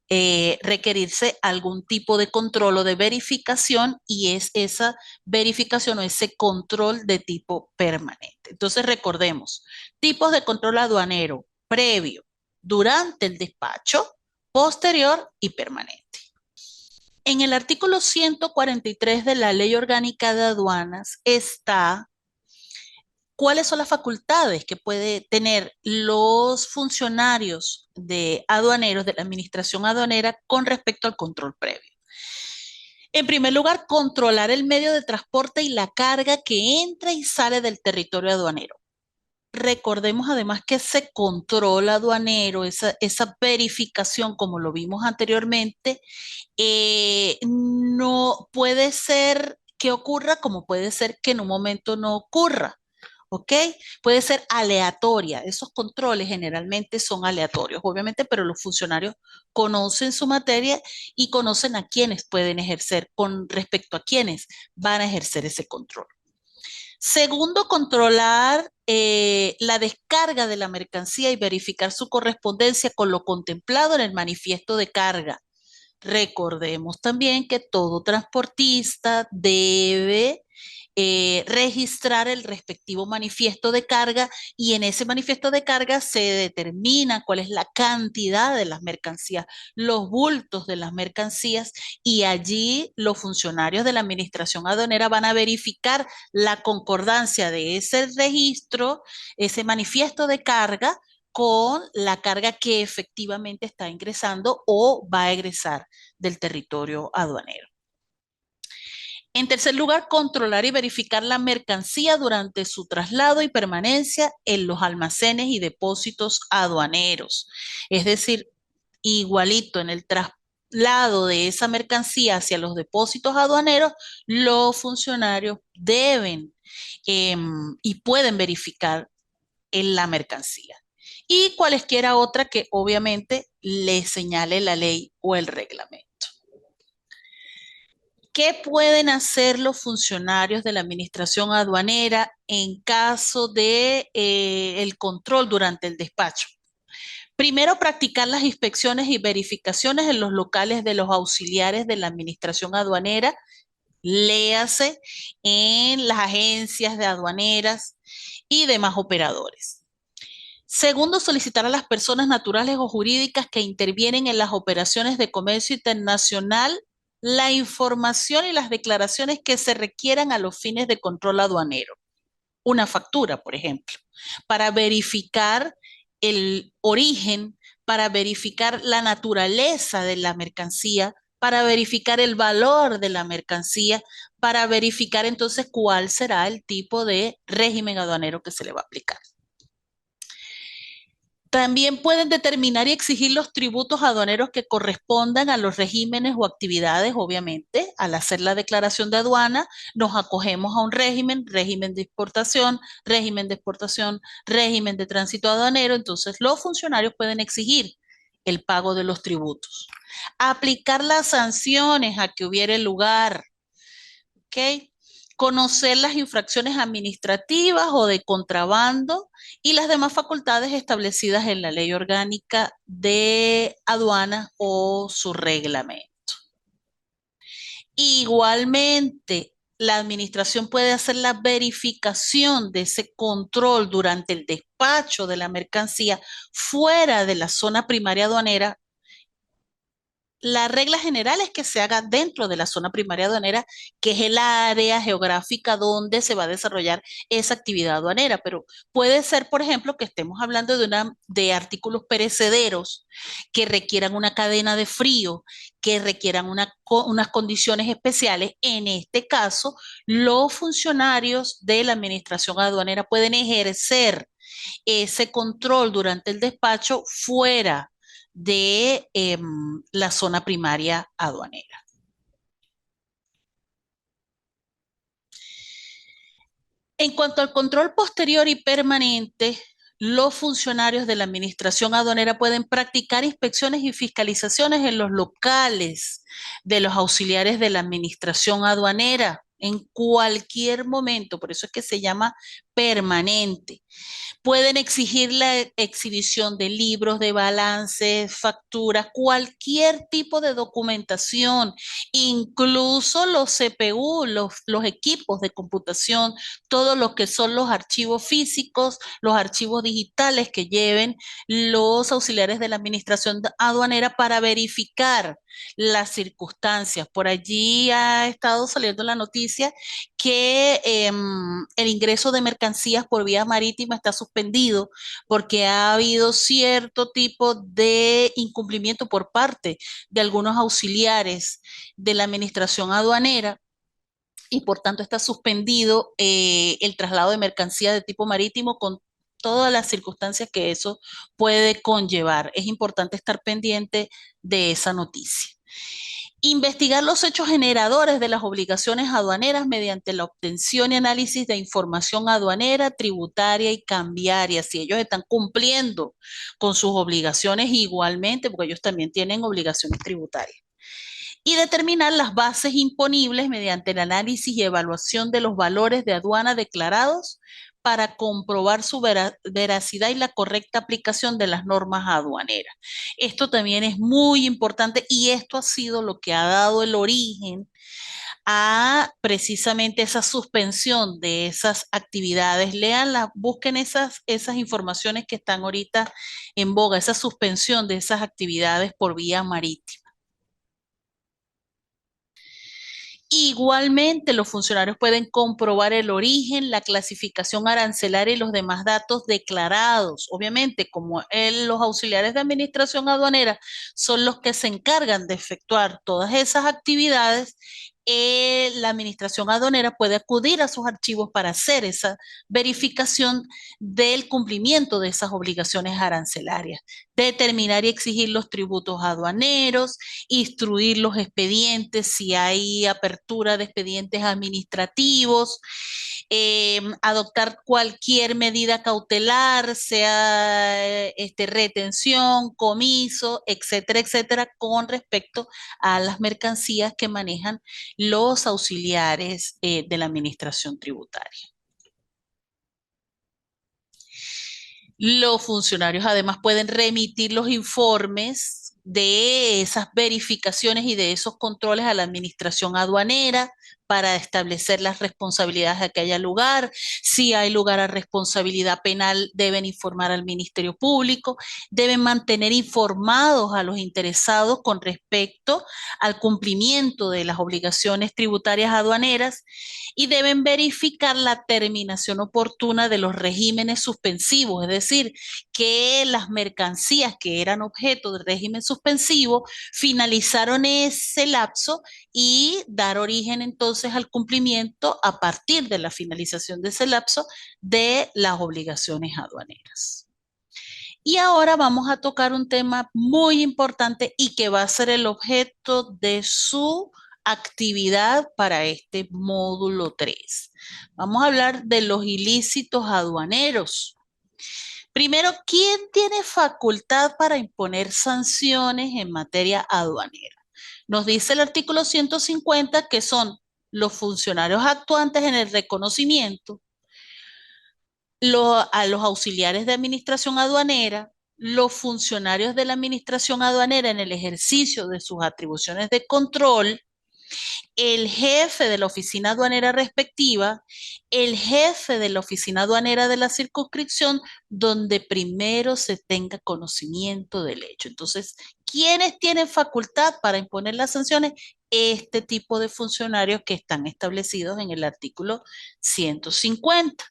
requerirse algún tipo de control o de verificación y es esa verificación o ese control de tipo permanente. Entonces recordemos, tipos de control aduanero previo, durante el despacho, posterior y permanente. En el artículo 143 de la Ley Orgánica de Aduanas está cuáles son las facultades que puede tener los funcionarios de aduaneros de la administración aduanera con respecto al control previo. En primer lugar, controlar el medio de transporte y la carga que entra y sale del territorio aduanero. Recordemos además que ese control aduanero, esa verificación, como lo vimos anteriormente, no puede ser que ocurra como puede ser que en un momento no ocurra. ¿Ok? Puede ser aleatoria. Esos controles generalmente son aleatorios, obviamente, pero los funcionarios conocen su materia y conocen a quienes pueden ejercer con respecto a quienes van a ejercer ese control. Segundo, controlar la descarga de la mercancía y verificar su correspondencia con lo contemplado en el manifiesto de carga. Recordemos también que todo transportista debe registrar el respectivo manifiesto de carga y en ese manifiesto de carga se determina cuál es la cantidad de las mercancías, los bultos de las mercancías y allí los funcionarios de la administración aduanera van a verificar la concordancia de ese registro, ese manifiesto de carga con la carga que efectivamente está ingresando o va a egresar del territorio aduanero. En tercer lugar, controlar y verificar la mercancía durante su traslado y permanencia en los almacenes y depósitos aduaneros. Es decir, igualito en el traslado de esa mercancía hacia los depósitos aduaneros, los funcionarios deben y pueden verificar en la mercancía. Y cualesquiera otra que obviamente le señale la ley o el reglamento. ¿Qué pueden hacer los funcionarios de la administración aduanera en caso de el control durante el despacho? Primero, practicar las inspecciones y verificaciones en los locales de los auxiliares de la administración aduanera, léase en las agencias de aduaneras y demás operadores. Segundo, solicitar a las personas naturales o jurídicas que intervienen en las operaciones de comercio internacional la información y las declaraciones que se requieran a los fines de control aduanero. Una factura, por ejemplo, para verificar el origen, para verificar la naturaleza de la mercancía, para verificar el valor de la mercancía, para verificar entonces cuál será el tipo de régimen aduanero que se le va a aplicar. También pueden determinar y exigir los tributos aduaneros que correspondan a los regímenes o actividades, obviamente. Al hacer la declaración de aduana, nos acogemos a un régimen, régimen de exportación, régimen de exportación, régimen de tránsito aduanero. Entonces, los funcionarios pueden exigir el pago de los tributos. Aplicar las sanciones a que hubiere lugar. ¿Ok? Conocer las infracciones administrativas o de contrabando y las demás facultades establecidas en la Ley Orgánica de Aduanas o su reglamento. Igualmente, la administración puede hacer la verificación de ese control durante el despacho de la mercancía fuera de la zona primaria aduanera. La regla general es que se haga dentro de la zona primaria aduanera, que es el área geográfica donde se va a desarrollar esa actividad aduanera, pero puede ser, por ejemplo, que estemos hablando de artículos perecederos que requieran una cadena de frío, que requieran unas condiciones especiales. En este caso, los funcionarios de la administración aduanera pueden ejercer ese control durante el despacho fuera de la zona primaria aduanera. En cuanto al control posterior y permanente, los funcionarios de la administración aduanera pueden practicar inspecciones y fiscalizaciones en los locales de los auxiliares de la administración aduanera en cualquier momento, por eso es que se llama permanente. Pueden exigir la exhibición de libros de balance, facturas, cualquier tipo de documentación, incluso los CPU, los equipos de computación, todo lo que son los archivos físicos, los archivos digitales que lleven los auxiliares de la administración aduanera para verificar las circunstancias. Por allí ha estado saliendo la noticia que el ingreso de mercancías por vía marítima está suspendido porque ha habido cierto tipo de incumplimiento por parte de algunos auxiliares de la administración aduanera y por tanto está suspendido el traslado de mercancías de tipo marítimo con todas las circunstancias que eso puede conllevar. Es importante estar pendiente de esa noticia. Investigar los hechos generadores de las obligaciones aduaneras mediante la obtención y análisis de información aduanera, tributaria y cambiaria, si ellos están cumpliendo con sus obligaciones igualmente, porque ellos también tienen obligaciones tributarias. Y determinar las bases imponibles mediante el análisis y evaluación de los valores de aduana declarados para comprobar su veracidad y la correcta aplicación de las normas aduaneras. Esto también es muy importante y esto ha sido lo que ha dado el origen a precisamente esa suspensión de esas actividades. Leanlas, busquen esas informaciones que están ahorita en boga, esa suspensión de esas actividades por vía marítima. Igualmente, los funcionarios pueden comprobar el origen, la clasificación arancelaria y los demás datos declarados. Obviamente, como los auxiliares de administración aduanera son los que se encargan de efectuar todas esas actividades, la administración aduanera puede acudir a sus archivos para hacer esa verificación del cumplimiento de esas obligaciones arancelarias, determinar y exigir los tributos aduaneros, instruir los expedientes si hay apertura de expedientes administrativos, adoptar cualquier medida cautelar, sea retención, comiso, etcétera, etcétera, con respecto a las mercancías que manejan los auxiliares de la administración tributaria. Los funcionarios además pueden remitir los informes de esas verificaciones y de esos controles a la administración aduanera para establecer las responsabilidades de que haya lugar. Si hay lugar a responsabilidad penal, deben informar al Ministerio Público, deben mantener informados a los interesados con respecto al cumplimiento de las obligaciones tributarias aduaneras y deben verificar la terminación oportuna de los regímenes suspensivos, es decir, que las mercancías que eran objeto del régimen suspensivo finalizaron ese lapso y dar origen entonces al cumplimiento a partir de la finalización de ese lapso de las obligaciones aduaneras. Y ahora vamos a tocar un tema muy importante y que va a ser el objeto de su actividad para este módulo 3. Vamos a hablar de los ilícitos aduaneros. Primero, ¿quién tiene facultad para imponer sanciones en materia aduanera? Nos dice el artículo 150 que son los funcionarios actuantes en el reconocimiento, a los auxiliares de administración aduanera, los funcionarios de la administración aduanera en el ejercicio de sus atribuciones de control, el jefe de la oficina aduanera respectiva, el jefe de la oficina aduanera de la circunscripción, donde primero se tenga conocimiento del hecho. Entonces, ¿quiénes tienen facultad para imponer las sanciones? Este tipo de funcionarios que están establecidos en el artículo 150.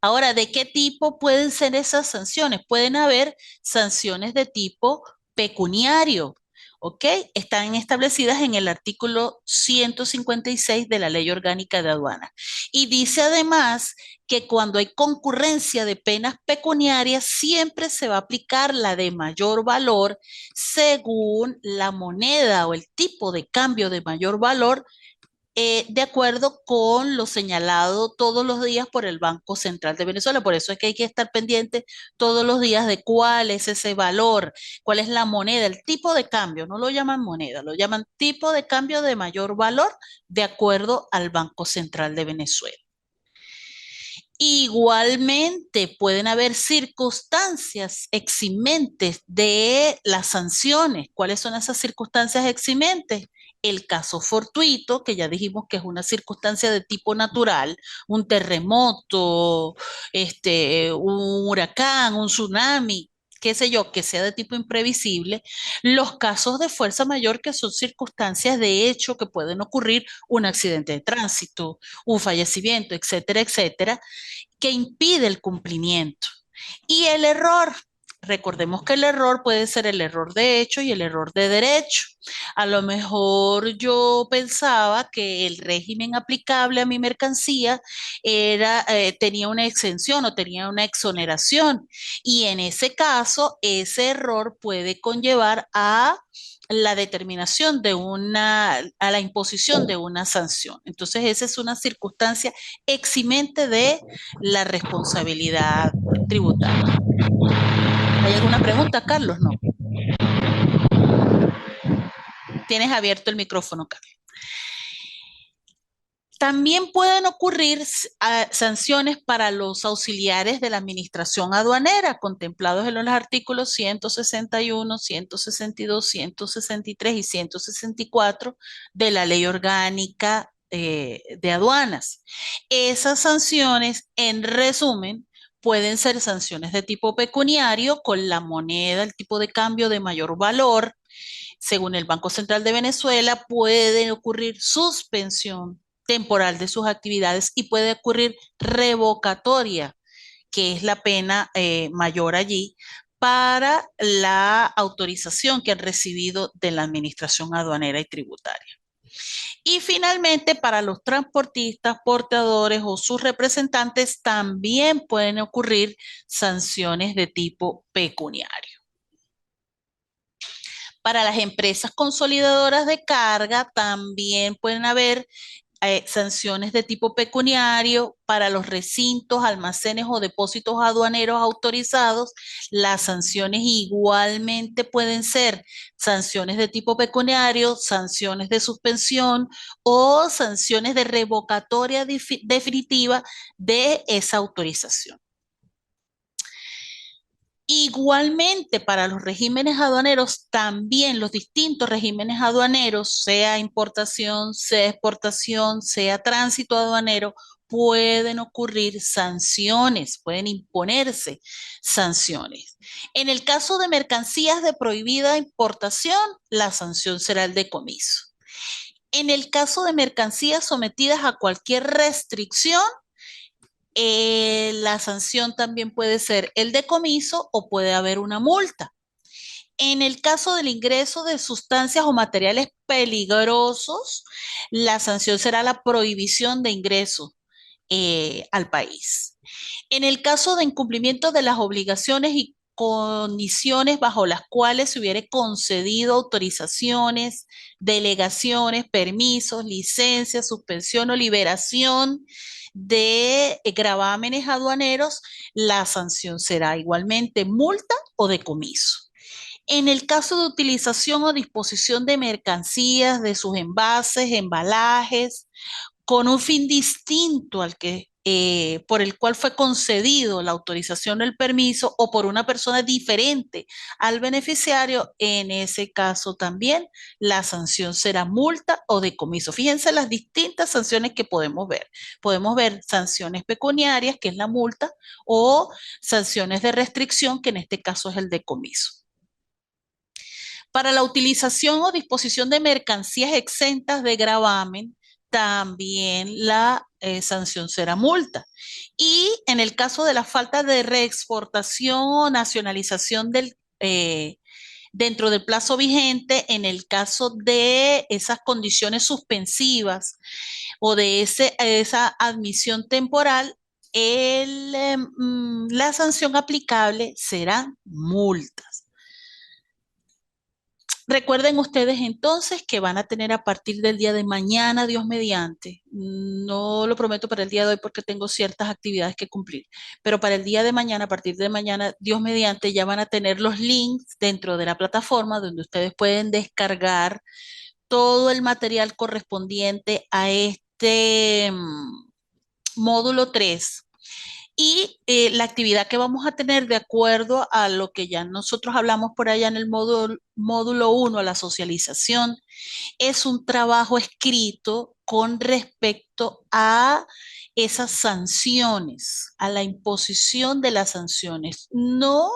Ahora, ¿de qué tipo pueden ser esas sanciones? Pueden haber sanciones de tipo pecuniario, ¿ok? Están establecidas en el artículo 156 de la Ley Orgánica de Aduanas. Y dice además que cuando hay concurrencia de penas pecuniarias, siempre se va a aplicar la de mayor valor según la moneda o el tipo de cambio de mayor valor de acuerdo con lo señalado todos los días por el Banco Central de Venezuela. Por eso es que hay que estar pendiente todos los días de cuál es ese valor, cuál es la moneda, el tipo de cambio. No lo llaman moneda, lo llaman tipo de cambio de mayor valor de acuerdo al Banco Central de Venezuela. Igualmente pueden haber circunstancias eximentes de las sanciones. ¿Cuáles son esas circunstancias eximentes? El caso fortuito, que ya dijimos que es una circunstancia de tipo natural, un terremoto, un huracán, un tsunami, qué sé yo, que sea de tipo imprevisible. Los casos de fuerza mayor, que son circunstancias de hecho que pueden ocurrir, un accidente de tránsito, un fallecimiento, etcétera, etcétera, que impide el cumplimiento. Y el error, recordemos que el error puede ser el error de hecho y el error de derecho. A lo mejor yo pensaba que el régimen aplicable a mi mercancía tenía una exención o tenía una exoneración, y en ese caso ese error puede conllevar a la determinación a la imposición de una sanción. Entonces, esa es una circunstancia eximente de la responsabilidad tributaria. ¿Hay alguna pregunta, Carlos? No. Tienes abierto el micrófono, Carlos. También pueden ocurrir sanciones para los auxiliares de la administración aduanera, contemplados en los artículos 161, 162, 163 y 164 de la Ley Orgánica de Aduanas. Esas sanciones, en resumen, pueden ser sanciones de tipo pecuniario con la moneda, el tipo de cambio de mayor valor. Según el Banco Central de Venezuela, puede ocurrir suspensión temporal de sus actividades y puede ocurrir revocatoria, que es la pena mayor allí, para la autorización que han recibido de la Administración Aduanera y Tributaria. Y finalmente, para los transportistas, portadores o sus representantes, también pueden ocurrir sanciones de tipo pecuniario. Para las empresas consolidadoras de carga también pueden haber sanciones de tipo pecuniario. Para los recintos, almacenes o depósitos aduaneros autorizados, las sanciones igualmente pueden ser sanciones de tipo pecuniario, sanciones de suspensión o sanciones de revocatoria definitiva de esa autorización. Igualmente, para los regímenes aduaneros, también los distintos regímenes aduaneros, sea importación, sea exportación, sea tránsito aduanero, pueden ocurrir sanciones, pueden imponerse sanciones. En el caso de mercancías de prohibida importación, la sanción será el decomiso. En el caso de mercancías sometidas a cualquier restricción, la sanción también puede ser el decomiso o puede haber una multa. En el caso del ingreso de sustancias o materiales peligrosos, la sanción será la prohibición de ingreso al país. En el caso de incumplimiento de las obligaciones y condiciones bajo las cuales se hubiera concedido autorizaciones, delegaciones, permisos, licencias, suspensión o liberación de gravámenes aduaneros, la sanción será igualmente multa o decomiso. En el caso de utilización o disposición de mercancías, de sus envases, embalajes, con un fin distinto al que por el cual fue concedido la autorización o el permiso, o por una persona diferente al beneficiario, en ese caso también la sanción será multa o decomiso. Fíjense las distintas sanciones que podemos ver. Podemos ver sanciones pecuniarias, que es la multa, o sanciones de restricción, que en este caso es el decomiso. Para la utilización o disposición de mercancías exentas de gravamen, también la sanción será multa. Y en el caso de la falta de reexportación o nacionalización dentro del plazo vigente, en el caso de esas condiciones suspensivas o de esa admisión temporal, la sanción aplicable será multas. Recuerden ustedes entonces que van a tener a partir del día de mañana, Dios mediante. No lo prometo para el día de hoy porque tengo ciertas actividades que cumplir, pero para el día de mañana, a partir de mañana, Dios mediante, ya van a tener los links dentro de la plataforma donde ustedes pueden descargar todo el material correspondiente a este módulo 3 y la actividad que vamos a tener de acuerdo a lo que ya nosotros hablamos por allá en el módulo 1, la socialización, es un trabajo escrito con respecto a esas sanciones, a la imposición de las sanciones, no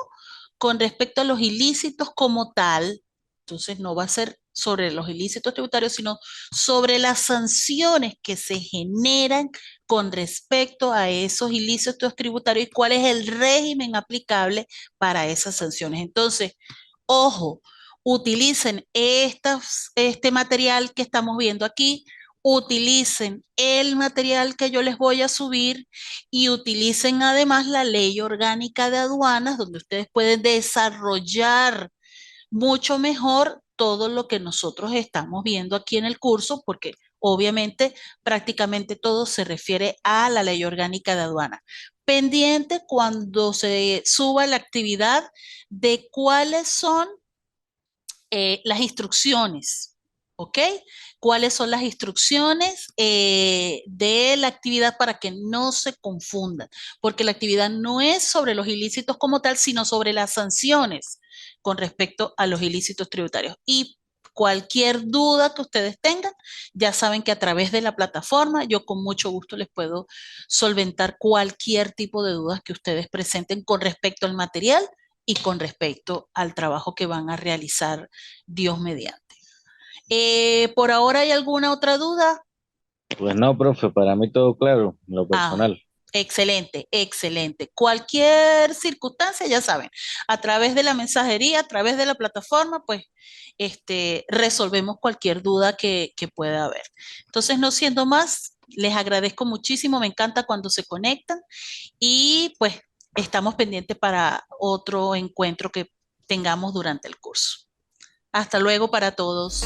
con respecto a los ilícitos como tal. Entonces no va a ser sobre los ilícitos tributarios, sino sobre las sanciones que se generan con respecto a esos ilícitos tributarios y cuál es el régimen aplicable para esas sanciones. Entonces, ojo, utilicen este material que estamos viendo aquí, utilicen el material que yo les voy a subir y utilicen además la ley orgánica de aduanas, donde ustedes pueden desarrollar mucho mejor todo lo que nosotros estamos viendo aquí en el curso, porque obviamente prácticamente todo se refiere a la ley orgánica de aduana. Pendiente cuando se suba la actividad de cuáles son las instrucciones, ¿ok? ¿Cuáles son las instrucciones de la actividad para que no se confundan? Porque la actividad no es sobre los ilícitos como tal, sino sobre las sanciones con respecto a los ilícitos tributarios. Y cualquier duda que ustedes tengan, ya saben que a través de la plataforma yo con mucho gusto les puedo solventar cualquier tipo de dudas que ustedes presenten con respecto al material y con respecto al trabajo que van a realizar Dios mediante. ¿Por ahora hay alguna otra duda? Pues no, profe, para mí todo claro, en lo Ah, personal. excelente, excelente. Cualquier circunstancia, ya saben, a través de la mensajería, a través de la plataforma, pues resolvemos cualquier duda que pueda haber. Entonces, no siendo más, les agradezco muchísimo, me encanta cuando se conectan y pues estamos pendientes para otro encuentro que tengamos durante el curso. Hasta luego para todos.